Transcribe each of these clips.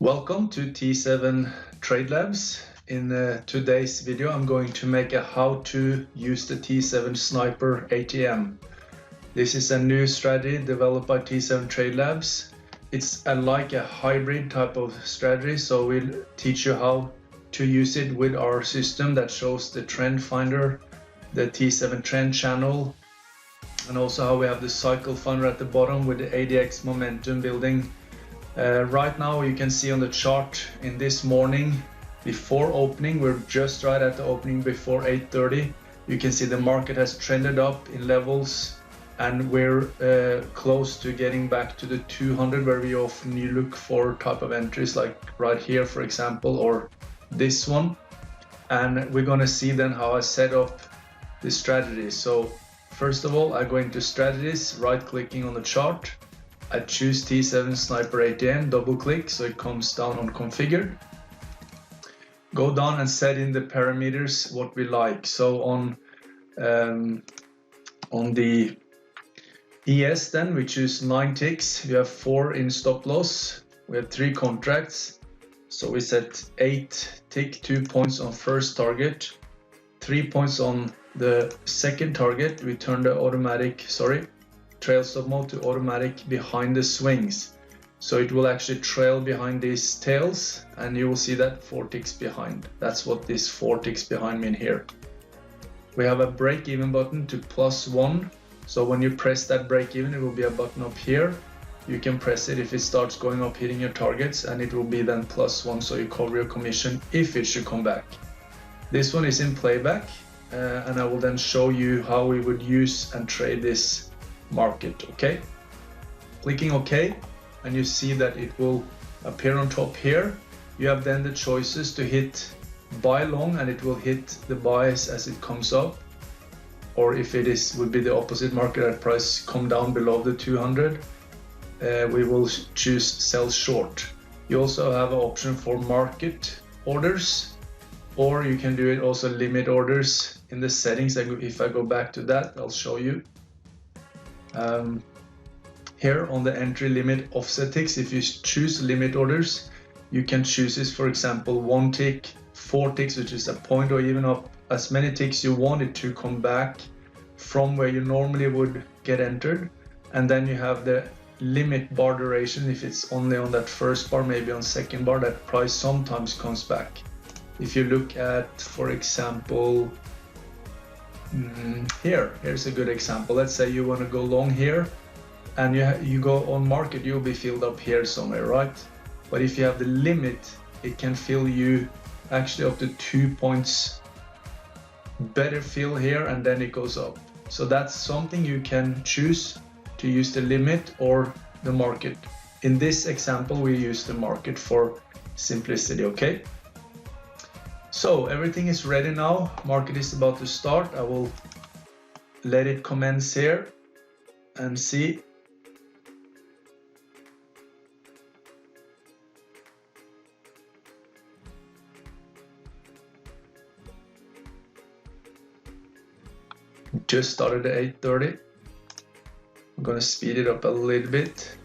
Welcome to T7 Trade Labs. In today's video, I'm going to make a how to use the T7 Sniper ATM. This is a new strategy developed by T7 Trade Labs. It's like a hybrid type of strategy, so we'll teach you how to use it with our system that shows the trend finder, the T7 trend channel, and also how we have the cycle finder at the bottom with the ADX momentum building. Right now you can see on the chart in this morning before opening, we're just right at the opening before 8:30. You can see the market has trended up in levels and we're close to getting back to the 200 where we often look for type of entries like right here, for example, or this one. And we're going to see then how I set up this strategy. So first of all, I go into strategies, right clicking on the chart. I choose T7 Sniper ATM, double click so it comes down on configure. Go down and set in the parameters what we like. So on the ES then we choose 9 ticks. We have 4 in stop loss. We have 3 contracts. So we set 8 tick, 2 points on first target, 3 points on the second target. We turn the trail stop mode to automatic behind the swings, so it will actually trail behind these tails and you will see that 4 ticks behind. That's what this 4 ticks behind mean here. We have a break even button to +1, so when you press that break even, it will be a button up here. You can press it if it starts going up hitting your targets, and it will be then +1, so you cover your commission if it should come back. This one is in playback, and I will then show you how we would use and trade this market. Okay, clicking OK, and you see that it will appear on top here. You have then the choices to hit buy long, and it will hit the buys as it comes up, or if it would be the opposite market at price come down below the 200, we will choose sell short. You also have an option for market orders, or you can do it also limit orders in the settings. If I go back to that, I'll show you. Here on the entry limit offset ticks, if you choose limit orders, you can choose this, for example, 1 tick, 4 ticks, which is a point, or even up as many ticks you want it to come back from where you normally would get entered. And then you have the limit bar duration. If it's only on that first bar, maybe on second bar, that price sometimes comes back. If you look at, for example, here's a good example. Let's say you want to go long here, and you go on market, you'll be filled up here somewhere, right? But if you have the limit, it can fill you actually up to 2 points better fill here, and then it goes up. So that's something you can choose to use, the limit or the market. In this example, we use the market for simplicity. Okay, so everything is ready now. Market is about to start. I will let it commence here and see. Just started at 8:30. I'm gonna speed it up a little bit.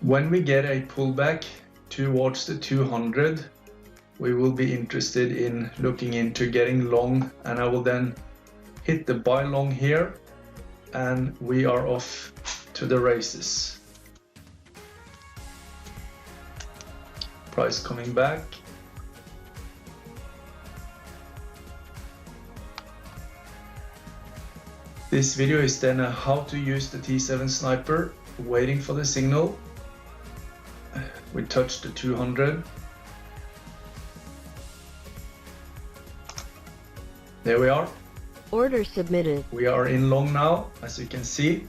When we get a pullback towards the 200, we will be interested in looking into getting long, and I will then hit the buy long here, and we are off to the races. Price coming back. This video is then how to use the T7 Sniper, waiting for the signal. We touched the 200. There we are. Order submitted. We are in long now, as you can see.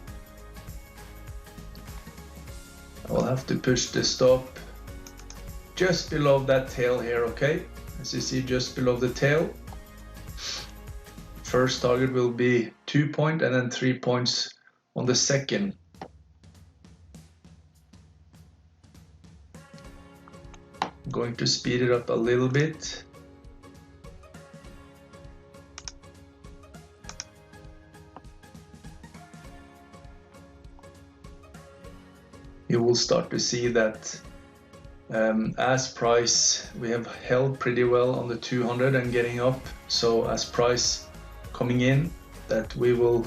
I will have to push the stop just below that tail here, okay? As you see, just below the tail. First target will be 2 points and then 3 points on the second. I'm going to speed it up a little bit. You will start to see that as price, we have held pretty well on the 200 and getting up. So as price coming in, that we will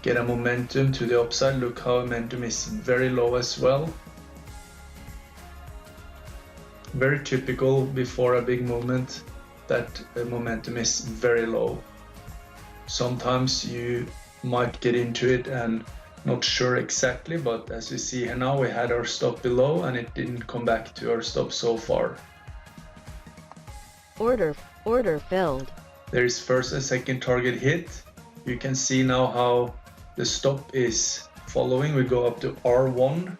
get a momentum to the upside. Look how momentum is very low as well. Very typical before a big movement that the momentum is very low. Sometimes you might get into it and not sure exactly, but as you see here now, we had our stop below and it didn't come back to our stop so far. Order filled. There is first and second target hit. You can see now how the stop is following. We go up to R1,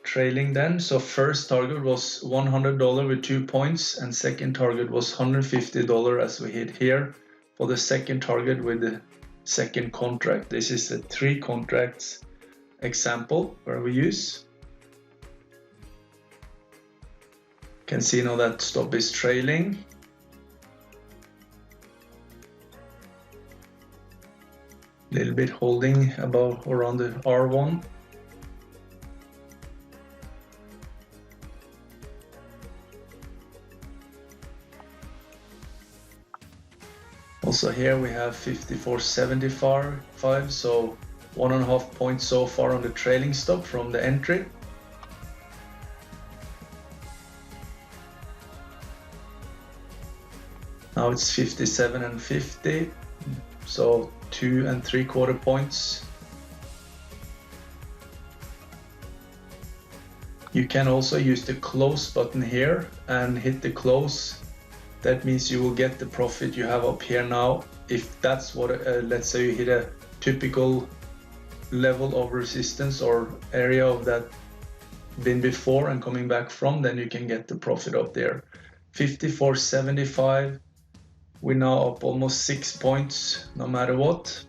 trailing then. So first target was $100 with 2 points, and second target was $150 as we hit here for the second target with the second contract. This is a 3 contracts example where we use. You can see now that stop is trailing. Little bit holding about around the R1. Also here we have 54.75, so 1.5 points so far on the trailing stop from the entry. Now it's 57.50, so 2 3/4 points. You can also use the close button here and hit the close. That means you will get the profit you have up here now. If that's what, let's say you hit a typical level of resistance or area of that been before and coming back from, then you can get the profit up there. 54.75. We're now up almost 6 points, no matter what.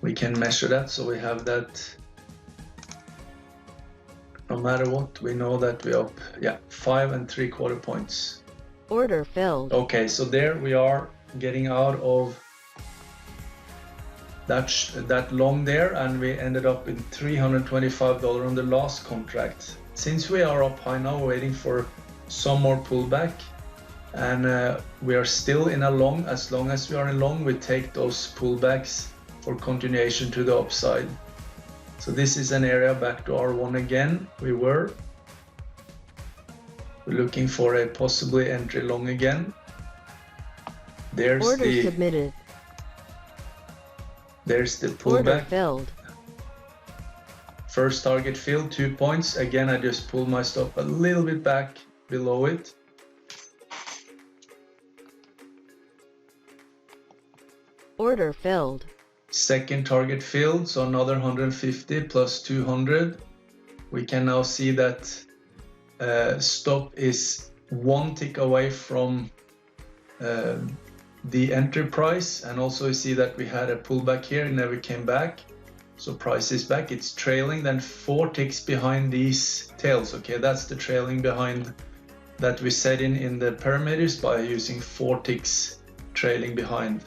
We can measure that, so we have that. No matter what, we know that we're up, 5 3/4 points. Order filled. Okay, so there we are getting out of that long there, and we ended up in $325 on the last contract. Since we are up high now, waiting for some more pullback, and we are still in a long. As long as we are in long, we take those pullbacks for continuation to the upside. So this is an area back to R1 again. We're looking for a possibly entry long again. There's Order submitted. There's the Order pullback. filled. First target filled, 2 points. Again, I just pulled my stop a little bit back below it. Order filled. Second target filled, so another 150 plus 200. We can now see that stop is 1 tick away from the entry price, and also you see that we had a pullback here and never came back. So price is back, it's trailing, then 4 ticks behind these tails. Okay, that's the trailing behind that we set in the parameters by using 4 ticks trailing behind.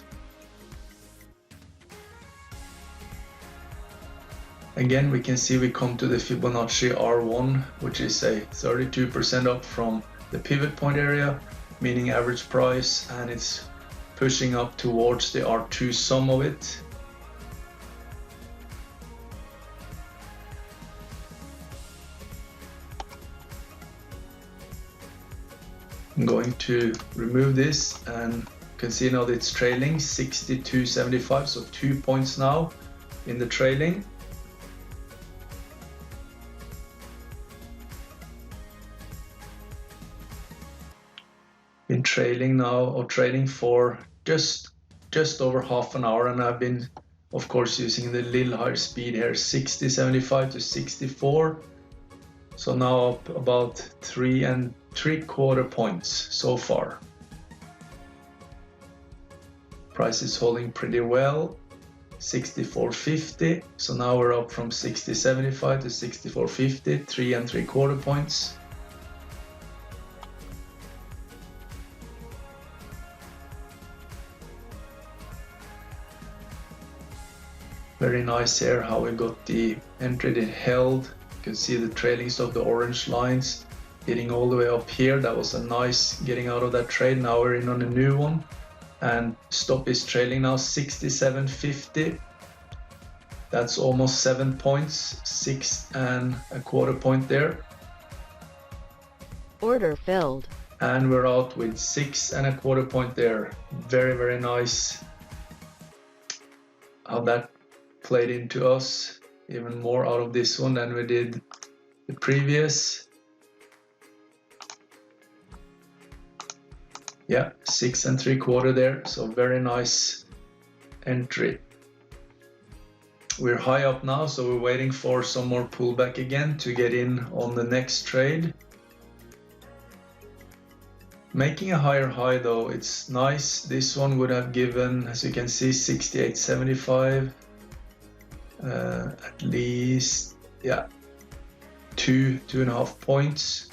Again, we can see we come to the Fibonacci R1, which is a 32% up from the pivot point area, meaning average price, and it's pushing up towards the R2 sum of it. I'm going to remove this, and you can see now that it's trailing 62.75, so 2 points now in the trailing. Been trailing now, or trading for just over half an hour, and I've been, of course, using the little higher speed here, 60.75 to 64. So now up about 3 3/4 points so far. Price is holding pretty well, 64.50. So now we're up from 60.75 to 64.50, 3 3/4 points. Very nice here how we got the entry that held. You can see the trailing stop, the orange lines hitting all the way up here. That was a nice getting out of that trade. Now we're in on a new one, and stop is trailing now 67.50. That's almost 7 points, 6.25 points there. Order filled. And we're out with 6.25 points there. Very, very nice how that played into us. Even more out of this one than we did the previous. Yeah, 6.75 there. So very nice entry. We're high up now, so we're waiting for some more pullback again to get in on the next trade. Making a higher high though, it's nice. This one would have given, as you can see, 68.75. At least, yeah, 2.5 points.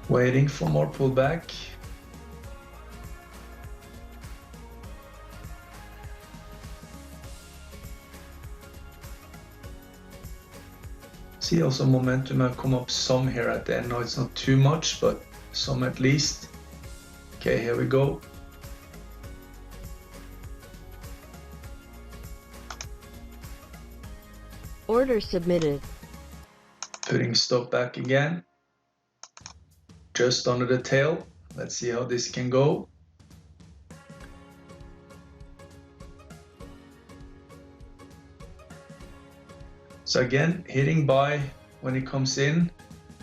Waiting for more pullback. See also momentum have come up some here at the end. Now it's not too much, but some at least. Okay, here we go. Order submitted. Putting stop back again. Just under the tail. Let's see how this can go. So again, hitting buy when it comes in.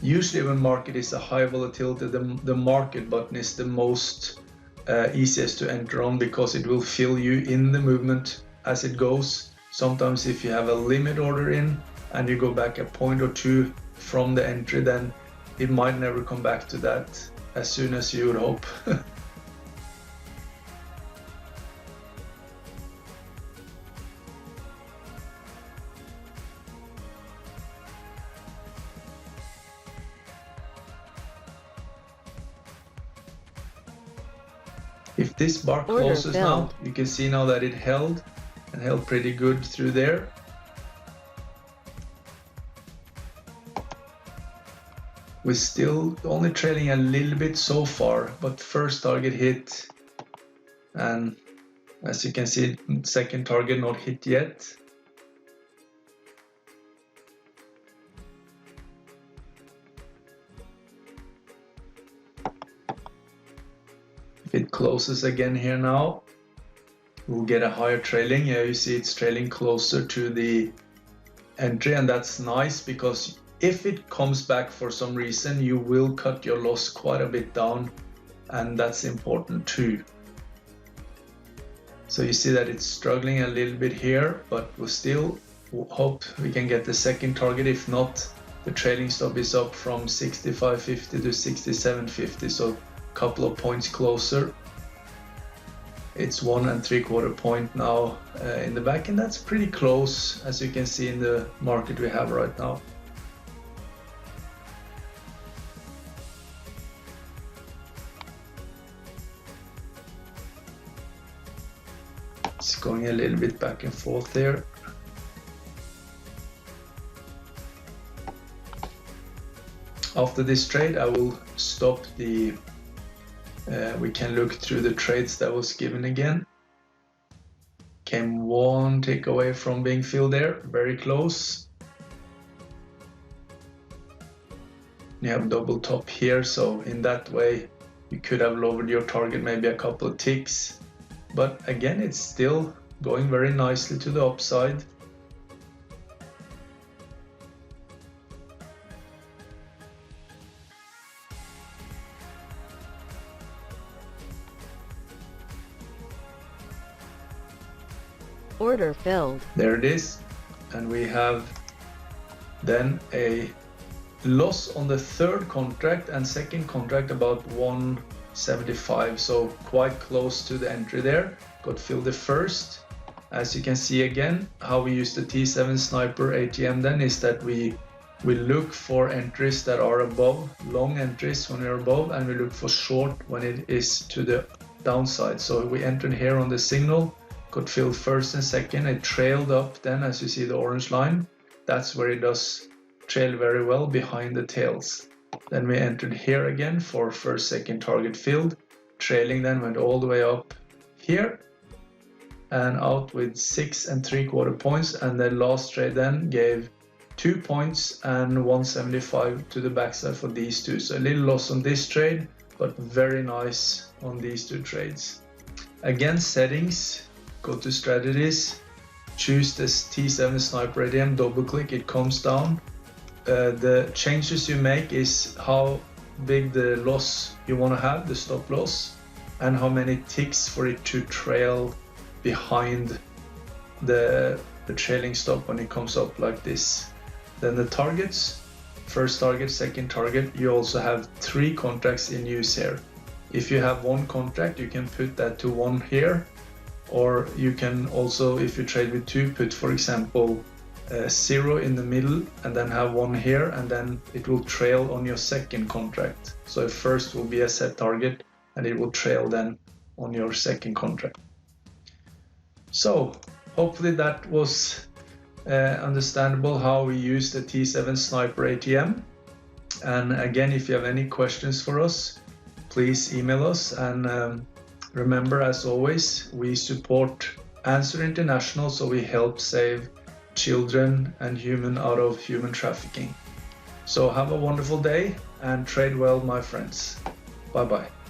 Usually when market is a high volatility, the market button is the most easiest to enter on, because it will fill you in the movement as it goes. Sometimes if you have a limit order in and you go back a point or two from the entry, then it might never come back to that as soon as you would hope. If this bar closes now, you can see now that it held and held pretty good through there. We're still only trailing a little bit so far, but first target hit, and as you can see, second target not hit yet. If it closes again here now, we'll get a higher trailing. Yeah, you see it's trailing closer to the entry, and that's nice, because if it comes back for some reason, you will cut your loss quite a bit down, and that's important too. So you see that it's struggling a little bit here, but we'll still hope we can get the second target. If not, the trailing stop is up from 65.50 to 67.50, so a couple of points closer. It's 1.75 point now in the back, and that's pretty close, as you can see in the market we have right now. It's going a little bit back and forth there. After this trade, I will stop the, we can look through the trades that was given again. Came one tick away from being filled there, very close. You have double top here, so in that way you could have lowered your target maybe a couple of ticks. But again, it's still going very nicely to the upside. Order filled. There it is. And we have then a loss on the third contract and second contract about 175, so quite close to the entry there. Got filled the first. As you can see again, how we use the T7 Sniper ATM then is that we We look for entries that are above, long entries when they're above, and we look for short when it is to the downside. So we entered here on the signal, got filled first and second, it trailed up then, as you see the orange line. That's where it does trail very well behind the tails. Then we entered here again for first, second target filled, trailing then went all the way up here and out with 6 3/4 points, and the last trade then gave 2 points and 175 to the backside for these two. So a little loss on this trade, but very nice on these two trades. Again, settings, go to strategies, choose this T7 Sniper ATM, double click, it comes down. The changes you make is how big the loss you want to have, the stop loss, and how many ticks for it to trail behind the trailing stop when it comes up like this. Then the targets, first target, second target, you also have 3 contracts in use here. If you have 1 contract, you can put that to 1 here, or you can also, if you trade with 2, put for example 0 in the middle and then have 1 here, and then it will trail on your second contract. So first will be a set target and it will trail then on your second contract. So hopefully that was understandable how we use the T7 Sniper ATM. And again, if you have any questions for us, please email us. And remember, as always, we support Answer International, so we help save children and human out of human trafficking. So have a wonderful day and trade well, my friends. Bye bye.